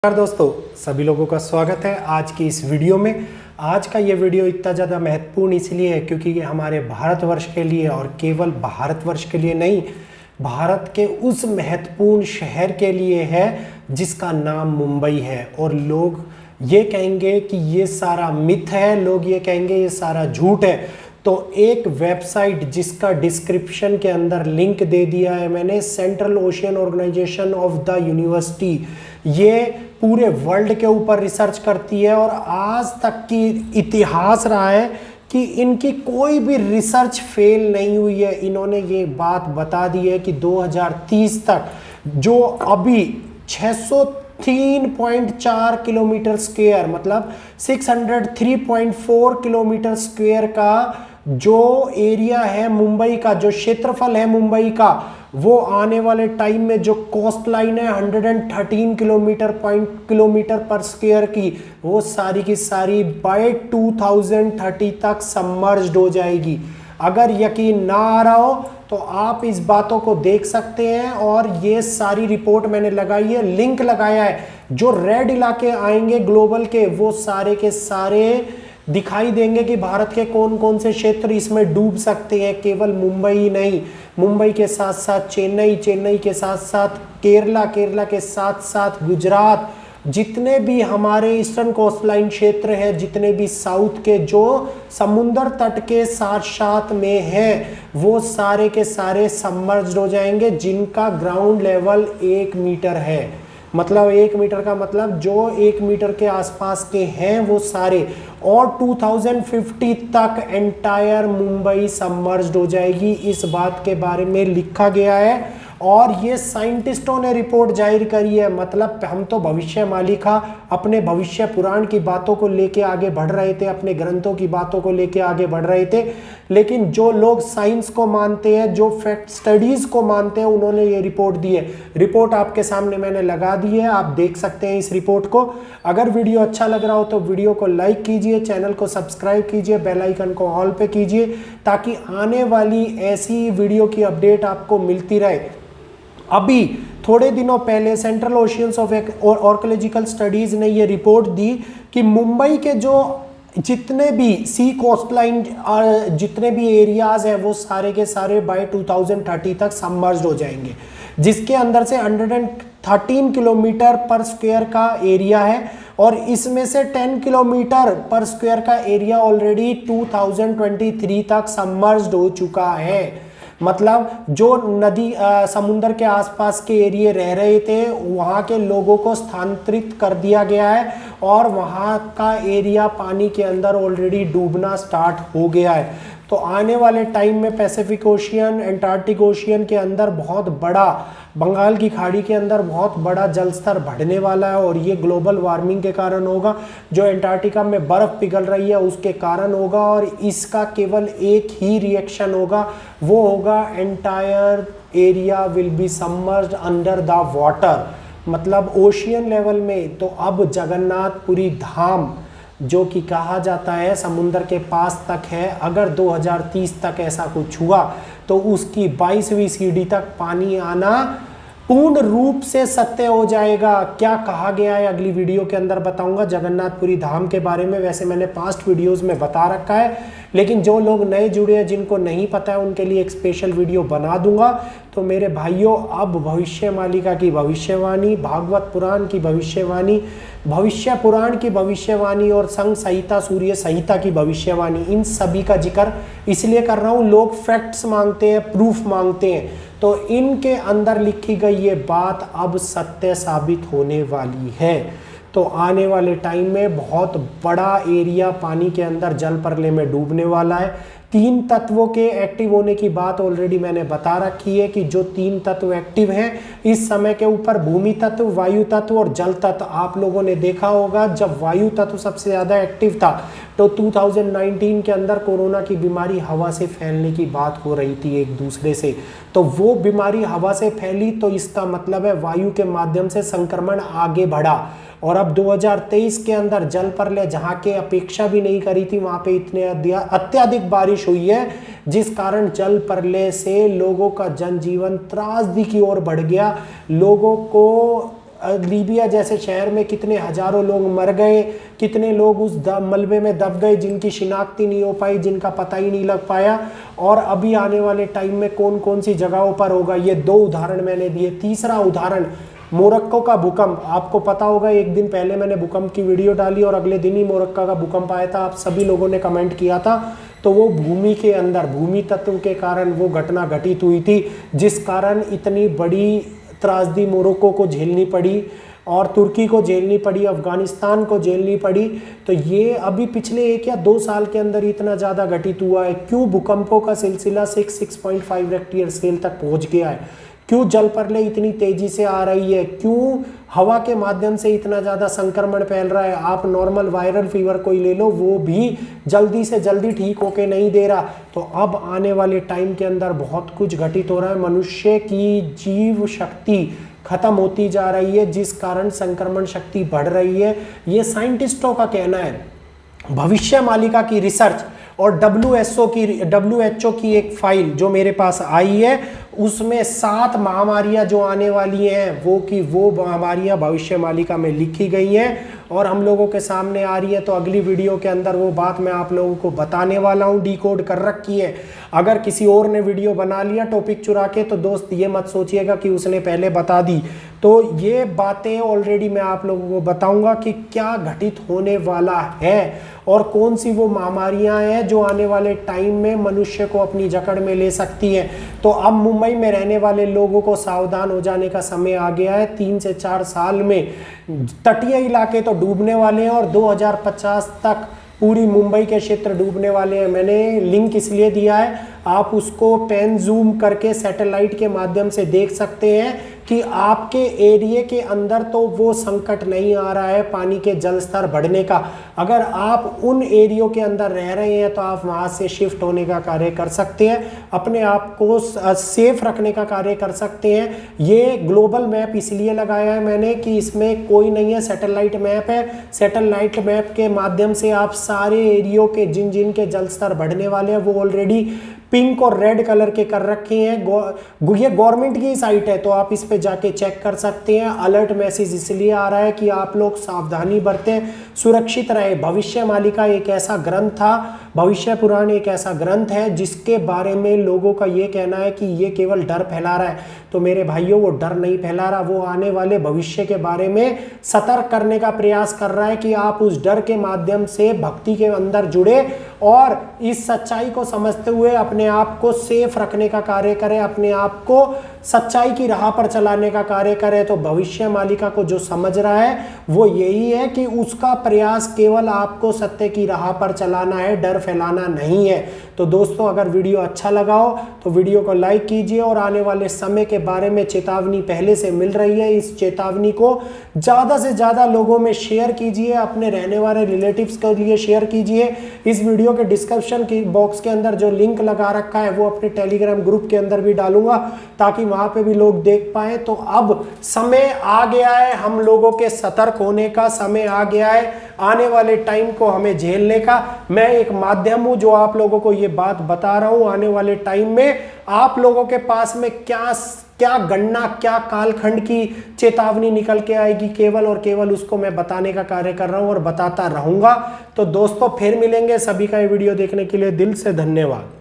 नमस्कार दोस्तों, सभी लोगों का स्वागत है आज की इस वीडियो में। आज का ये वीडियो इतना ज़्यादा महत्वपूर्ण इसलिए है क्योंकि ये हमारे भारतवर्ष के लिए और केवल भारतवर्ष के लिए नहीं, भारत के उस महत्वपूर्ण शहर के लिए है जिसका नाम मुंबई है। और लोग ये कहेंगे कि ये सारा मिथ है, लोग ये कहेंगे ये सारा झूठ है। तो एक वेबसाइट जिसका डिस्क्रिप्शन के अंदर लिंक दे दिया है मैंने, central ocean organisation of the university, ये पूरे वर्ल्ड के ऊपर रिसर्च करती है और आज तक की इतिहास रहा है कि इनकी कोई भी रिसर्च फेल नहीं हुई है। इन्होंने ये बात बता दी है कि 2030 तक जो अभी 603.4 किलोमीटर स्क्वायर मतलब 603.4 किलोमीटर स्क्वायर का जो एरिया है मुंबई का, जो क्षेत्रफल है मुंबई का, वो आने वाले टाइम में जो कोस्ट लाइन है 113 किलोमीटर पर स्क्वायर की, वो सारी की सारी बाय 2030 तक सबमर्ज्ड हो जाएगी। अगर यकीन ना आ रहा हो तो आप इस बातों को देख सकते हैं और ये सारी रिपोर्ट मैंने लगाई है, लिंक लगाया है। जो रेड इलाके आएंगे ग्लोबल के, वो सारे के सारे दिखाई देंगे कि भारत के कौन कौन से क्षेत्र इसमें डूब सकते हैं। केवल मुंबई ही नहीं, मुंबई के साथ साथ चेन्नई, चेन्नई के साथ साथ केरला, केरला के साथ साथ गुजरात, जितने भी हमारे ईस्टर्न कोस्ट लाइन क्षेत्र हैं, जितने भी साउथ के जो समुंदर तट के साथ साथ में हैं, वो सारे के सारे सबमर्ज्ड हो जाएंगे, जिनका ग्राउंड लेवल 1 मीटर है। मतलब 1 मीटर का मतलब जो 1 मीटर के आसपास के हैं वो सारे। और 2050 तक एंटायर मुंबई सबमर्ज्ड हो जाएगी, इस बात के बारे में लिखा गया है और ये साइंटिस्टों ने रिपोर्ट जाहिर करी है। मतलब हम तो भविष्य मालिका अपने भविष्य पुराण की बातों को लेके आगे बढ़ रहे थे, अपने ग्रंथों की बातों को लेके आगे बढ़ रहे थे, लेकिन जो लोग साइंस को मानते हैं, जो फैक्ट स्टडीज को मानते हैं, उन्होंने ये रिपोर्ट दी है। रिपोर्ट आपके सामने मैंने लगा दी है, आप देख सकते हैं इस रिपोर्ट को। अगर वीडियो अच्छा लग रहा हो तो वीडियो को लाइक कीजिए, चैनल को सब्सक्राइब कीजिए, बेल आइकन को ऑल पे कीजिए, ताकि आने वाली ऐसी वीडियो की अपडेट आपको मिलती रहे। अभी थोड़े दिनों पहले central oceans of archaeological studies ने ये रिपोर्ट दी कि मुंबई के जो जितने भी सी कोस्ट लाइन जितने भी एरियाज हैं, वो सारे के सारे बाय 2030 तक सबमर्ज्ड हो जाएंगे, जिसके अंदर से 113 किलोमीटर पर स्क्वायर का एरिया है और इसमें से 10 किलोमीटर पर स्क्वायर का एरिया ऑलरेडी 2023 तक सबमर्ज्ड हो चुका है। मतलब जो नदी समुंदर के आसपास के एरिया रह रहे थे, वहाँ के लोगों को स्थानांतरित कर दिया गया है और वहाँ का एरिया पानी के अंदर ऑलरेडी डूबना स्टार्ट हो गया है। तो आने वाले टाइम में पैसिफिक ओशियन, एंटार्क्टिक ओशियन के अंदर बहुत बड़ा, बंगाल की खाड़ी के अंदर बहुत बड़ा जल स्तर बढ़ने वाला है और ये ग्लोबल वार्मिंग के कारण होगा। जो एंटार्क्टिका में बर्फ़ पिघल रही है उसके कारण होगा और इसका केवल एक ही रिएक्शन होगा, वो होगा entire area will be submerged under the water, मतलब ओशियन लेवल में। तो अब जगन्नाथपुरी धाम जो कि कहा जाता है समुंदर के पास तक है, अगर 2030 तक ऐसा कुछ हुआ तो उसकी 22वीं सीढ़ी तक पानी आना पूर्ण रूप से सत्य हो जाएगा। क्या कहा गया है अगली वीडियो के अंदर बताऊंगा जगन्नाथपुरी धाम के बारे में। वैसे मैंने पास्ट वीडियोस में बता रखा है, लेकिन जो लोग नए जुड़े हैं, जिनको नहीं पता है, उनके लिए एक स्पेशल वीडियो बना दूंगा। तो मेरे भाइयों, अब भविष्य मालिका की भविष्यवाणी, भागवत पुराण की भविष्यवाणी, भविष्य पुराण की भविष्यवाणी और संघ संहिता, सूर्य संहिता की भविष्यवाणी, इन सभी का जिक्र इसलिए कर रहा हूँ, लोग फैक्ट्स मांगते हैं, प्रूफ मांगते हैं, तो इनके अंदर लिखी गई ये बात अब सत्य साबित होने वाली है। तो आने वाले टाइम में बहुत बड़ा एरिया पानी के अंदर जल प्रलय में डूबने वाला है। 3 तत्वों के एक्टिव होने की बात ऑलरेडी मैंने बता रखी है कि जो 3 तत्व एक्टिव हैं इस समय के ऊपर, भूमि तत्व, वायु तत्व और जल तत्व। आप लोगों ने देखा होगा जब वायु तत्व सबसे ज़्यादा एक्टिव था तो 2019 के अंदर कोरोना की बीमारी हवा से फैलने की बात हो रही थी एक दूसरे से, तो वो बीमारी हवा से फैली, तो इसका मतलब है वायु के माध्यम से संक्रमण आगे बढ़ा। और अब 2023 के अंदर जल प्रलय जहाँ के अपेक्षा भी नहीं करी थी, वहाँ पे इतने अत्यधिक बारिश हुई है, जिस कारण जल प्रलय से लोगों का जनजीवन त्रासदी की ओर बढ़ गया। लोगों को लीबिया जैसे शहर में कितने हजारों लोग मर गए, कितने लोग उस मलबे में दब गए जिनकी शिनाख्त ही नहीं हो पाई, जिनका पता ही नहीं लग पाया, और अभी आने वाले टाइम में कौन कौन सी जगहों पर होगा। ये 2 उदाहरण मैंने दिए। तीसरा उदाहरण मोरक्को का भूकंप। आपको पता होगा एक दिन पहले मैंने भूकंप की वीडियो डाली और अगले दिन ही मोरक्को का भूकंप आया था। आप सभी लोगों ने कमेंट किया था। तो वो भूमि के अंदर भूमि तत्व के कारण वो घटना घटित हुई थी, जिस कारण इतनी बड़ी त्रासदी मोरक्को को झेलनी पड़ी और तुर्की को झेलनी पड़ी, अफगानिस्तान को झेलनी पड़ी। तो ये अभी पिछले 1 या 2 साल के अंदर इतना ज़्यादा घटित हुआ है। क्यों भूकंपों का सिलसिला 6.5 रेक्टियर स्केल तक पहुंच गया है? क्यों जल प्रलय इतनी तेजी से आ रही है? क्यों हवा के माध्यम से इतना ज़्यादा संक्रमण फैल रहा है? आप नॉर्मल वायरल फीवर कोई ले लो, वो भी जल्दी से जल्दी ठीक होके नहीं दे रहा। तो अब आने वाले टाइम के अंदर बहुत कुछ घटित हो रहा है। मनुष्य की जीव शक्ति खत्म होती जा रही है, जिस कारण संक्रमण शक्ति बढ़ रही है। ये साइंटिस्टों का कहना है। भविष्य मालिका की रिसर्च और WHO की एक फाइल जो मेरे पास आई है, उसमें 7 महामारियां जो आने वाली हैं वो महामारियां भविष्य मालिका में लिखी गई हैं और हम लोगों के सामने आ रही है। तो अगली वीडियो के अंदर वो बात मैं आप लोगों को बताने वाला हूँ, डिकोड कर रखी है। अगर किसी और ने वीडियो बना लिया टॉपिक चुरा के, तो दोस्त ये मत सोचिएगा कि उसने पहले बता दी। तो ये बातें ऑलरेडी मैं आप लोगों को बताऊंगा कि क्या घटित होने वाला है और कौन सी वो महामारियां हैं जो आने वाले टाइम में मनुष्य को अपनी जकड़ में ले सकती है। तो अब मुंबई में रहने वाले लोगों को सावधान हो जाने का समय आ गया है। 3 से 4 साल में तटीय इलाके तो डूबने वाले हैं और 2050 तक पूरी मुंबई के क्षेत्र डूबने वाले हैं। मैंने लिंक इसलिए दिया है, आप उसको पेन जूम करके सैटेलाइट के माध्यम से देख सकते हैं कि आपके एरिया के अंदर तो वो संकट नहीं आ रहा है पानी के जल स्तर बढ़ने का। अगर आप उन एरियो के अंदर रह रहे हैं तो आप वहाँ से शिफ्ट होने का कार्य कर सकते हैं, अपने आप को सेफ रखने का कार्य कर सकते हैं। ये ग्लोबल मैप इसलिए लगाया है मैंने कि इसमें कोई नहीं है, सैटेलाइट मैप है। सैटेलाइट मैप के माध्यम से आप सारे एरियो के जिन जिन के जल स्तर बढ़ने वाले हैं वो ऑलरेडी पिंक और रेड कलर के कर रखे हैं। ये गवर्नमेंट की साइट है, तो आप इस पे जाके चेक कर सकते हैं। अलर्ट मैसेज इसलिए आ रहा है कि आप लोग सावधानी बरतें, सुरक्षित रहे। भविष्य मालिका एक ऐसा ग्रंथ था, भविष्य पुराण एक ऐसा ग्रंथ है जिसके बारे में लोगों का ये कहना है कि ये केवल डर फैला रहा है। तो मेरे भाइयों, वो डर नहीं फैला रहा, वो आने वाले भविष्य के बारे में सतर्क करने का प्रयास कर रहा है कि आप उस डर के माध्यम से भक्ति के अंदर जुड़े और इस सच्चाई को समझते हुए अपने आप को सेफ रखने का कार्य करें, अपने आप को सच्चाई की राह पर चलाने का कार्य करें। तो भविष्य मालिका को जो समझ रहा है वो यही है कि उसका प्रयास केवल आपको सत्य की राह पर चलाना है, डर फैलाना नहीं है। तो दोस्तों, अगर वीडियो अच्छा लगा हो तो वीडियो को लाइक कीजिए और आने वाले समय के बारे में चेतावनी पहले से मिल रही है, इस चेतावनी को ज़्यादा से ज़्यादा लोगों में शेयर कीजिए, अपने रहने वाले रिलेटिव्स के लिए शेयर कीजिए। इस वीडियो के डिस्क्रिप्शन की बॉक्स के अंदर जो लिंक लगा रखा है वो अपने टेलीग्राम ग्रुप के अंदर भी डालूंगा ताकि वहां पे भी लोग देख पाए। तो अब समय आ गया है हम लोगों के सतर्क होने का, समय आ गया है आने वाले टाइम को हमें झेलने का। मैं एक माध्यम हूं जो आप लोगों को ये बात बता रहा हूं। आने वाले टाइम में आप लोगों के पास में क्या गणना, क्या कालखंड की चेतावनी निकल के आएगी, केवल और केवल उसको मैं बताने का कार्य कर रहा हूं और बताता रहूंगा। तो दोस्तों, फिर मिलेंगे। सभी का ये वीडियो देखने के लिए दिल से धन्यवाद।